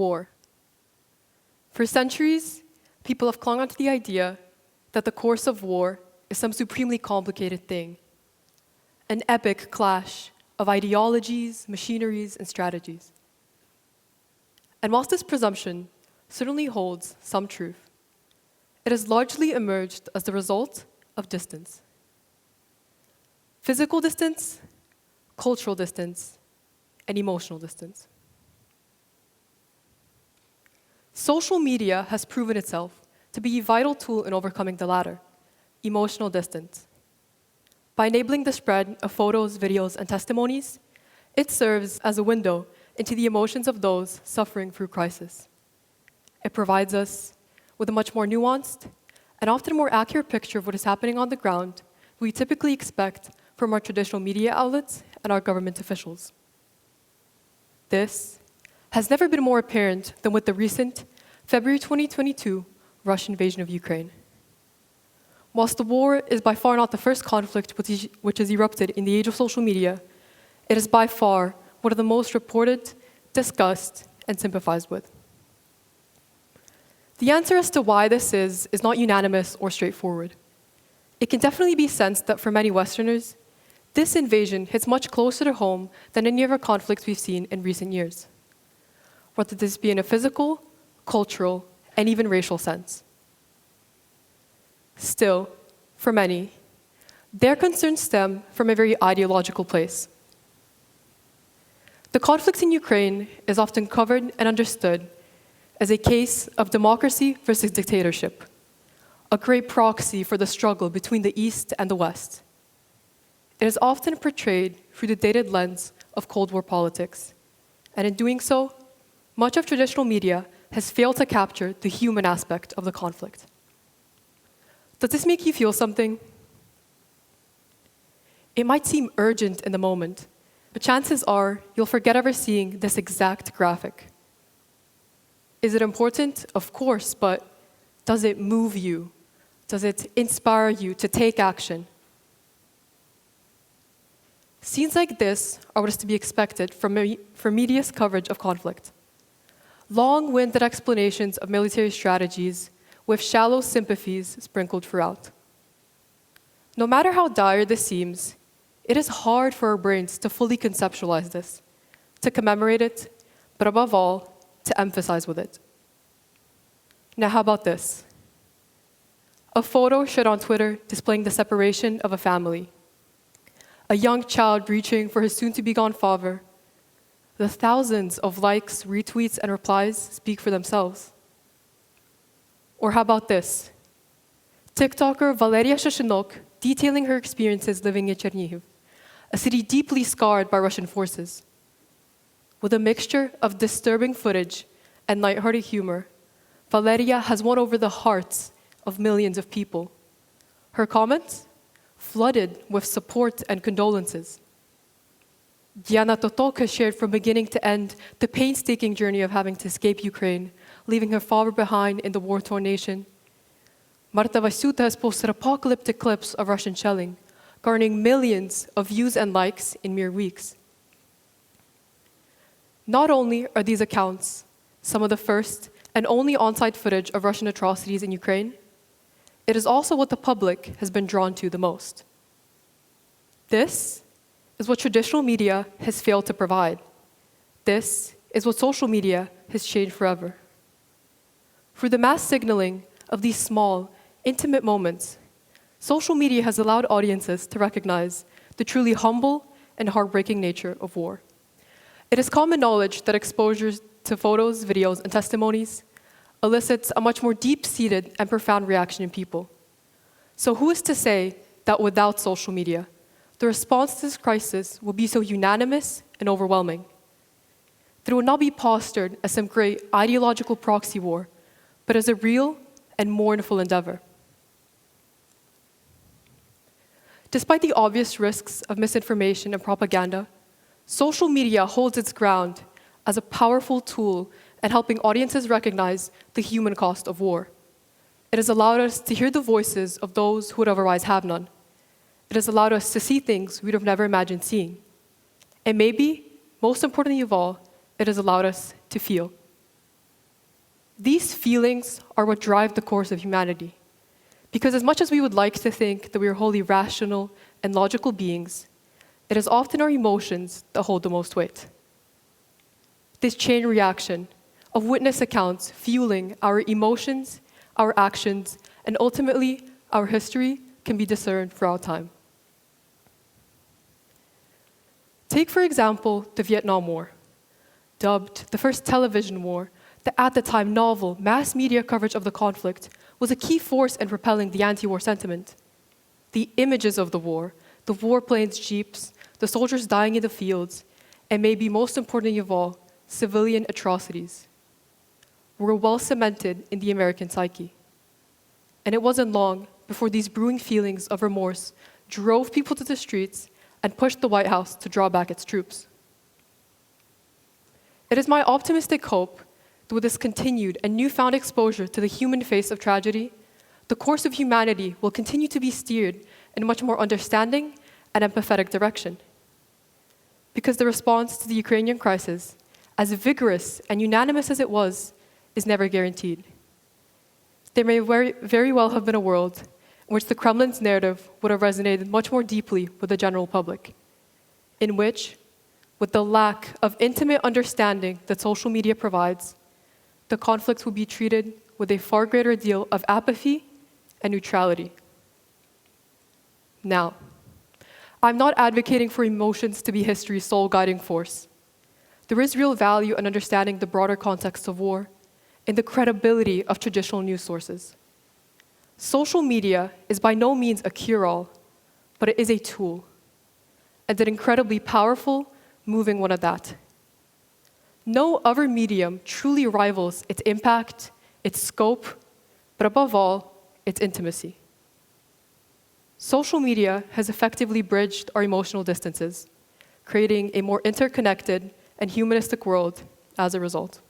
war. For centuries, people have clung onto the idea that the course of war is some supremely complicated thing, an epic clash of ideologies, machineries, and strategies. And whilst this presumption certainly holds some truth, it has largely emerged as the result of distance. Physical distance, cultural distance, and emotional distance. Social media has proven itself to be a vital tool in overcoming the latter, emotional distance. By enabling the spread of photos, videos, and testimonies, it serves as a window into the emotions of those suffering through crisis. It provides us with a much more nuanced and often more accurate picture of what is happening on the ground we typically expect from our traditional media outlets and our government officials. This has never been more apparent than with the recent February 2022 Russian invasion of Ukraine. Whilst the war is by far not the first conflict which has erupted in the age of social media, it is by far one of the most reported, discussed, and sympathized with. The answer as to why this is not unanimous or straightforward. It can definitely be sensed that for many Westerners, this invasion hits much closer to home than any other conflicts we've seen in recent years, whether this be in a physical, cultural, and even racial sense. Still, for many, their concerns stem from a very ideological place. The conflict in Ukraine is often covered and understood as a case of democracy versus dictatorship, a great proxy for the struggle between the East and the West. It is often portrayed through the dated lens of Cold War politics, and in doing so, much of traditional media has failed to capture the human aspect of the conflict. Does this make you feel something? It might seem urgent in the moment, but chances are you'll forget ever seeing this exact graphic. Is it important? Of course, but does it move you? Does it inspire you to take action? Scenes like this are what is to be expected from media's coverage of conflict. Long-winded explanations of military strategies with shallow sympathies sprinkled throughout. No matter how dire this seems, it is hard for our brains to fully conceptualize this, to commemorate it, but above all, to emphasize with it. Now, how about this? A photo shared on Twitter displaying the separation of a family. A young child reaching for his soon-to-be-gone father. The thousands of likes, retweets, and replies speak for themselves. Or how about this? TikToker Valeria Shashinok detailing her experiences living in Chernihiv, a city deeply scarred by Russian forces. With a mixture of disturbing footage and lighthearted humor, Valeria has won over the hearts of millions of people. Her comments? Flooded with support and condolences. Diana Totoka shared from beginning to end the painstaking journey of having to escape Ukraine, leaving her father behind in the war-torn nation. Marta Vasyuta has posted apocalyptic clips of Russian shelling, garnering millions of views and likes in mere weeks. Not only are these accounts some of the first and only on-site footage of Russian atrocities in Ukraine, it is also what the public has been drawn to the most. This is what traditional media has failed to provide. This is what social media has changed forever. Through the mass signaling of these small, intimate moments, social media has allowed audiences to recognize the truly humble and heartbreaking nature of war. It is common knowledge that exposure to photos, videos, and testimonies elicits a much more deep-seated and profound reaction in people. So who is to say that without social media, the response to this crisis will be so unanimous and overwhelming? That it will not be postured as some great ideological proxy war, but as a real and mournful endeavor. Despite the obvious risks of misinformation and propaganda, social media holds its ground as a powerful tool in helping audiences recognize the human cost of war. It has allowed us to hear the voices of those who would otherwise have none. It has allowed us to see things we'd have never imagined seeing. And maybe, most importantly of all, it has allowed us to feel. These feelings are what drive the course of humanity. Because as much as we would like to think that we are wholly rational and logical beings, it is often our emotions that hold the most weight. This chain reaction of witness accounts fueling our emotions, our actions, and ultimately our history can be discerned throughout time. Take, for example, the Vietnam War, dubbed the first television war. The at the time novel mass media coverage of the conflict was a key force in propelling the anti-war sentiment. The images of the warplanes, jeeps, the soldiers dying in the fields, and maybe most importantly of all, civilian atrocities, were well cemented in the American psyche. And it wasn't long before these brewing feelings of remorse drove people to the streets and pushed the White House to draw back its troops. It is my optimistic hope that with this continued and newfound exposure to the human face of tragedy, the course of humanity will continue to be steered in a much more understanding and empathetic direction. Because the response to the Ukrainian crisis, as vigorous and unanimous as it was, is never guaranteed. There may very well have been a world in which the Kremlin's narrative would have resonated much more deeply with the general public, in which, with the lack of intimate understanding that social media provides, the conflict will be treated with a far greater deal of apathy and neutrality. Now, I'm not advocating for emotions to be history's sole guiding force. There is real value in understanding the broader context of war and the credibility of traditional news sources. Social media is by no means a cure-all, but it is a tool, and an incredibly powerful, moving one at that. No other medium truly rivals its impact, its scope, but above all, its intimacy. Social media has effectively bridged our emotional distances, creating a more interconnected and humanistic world as a result.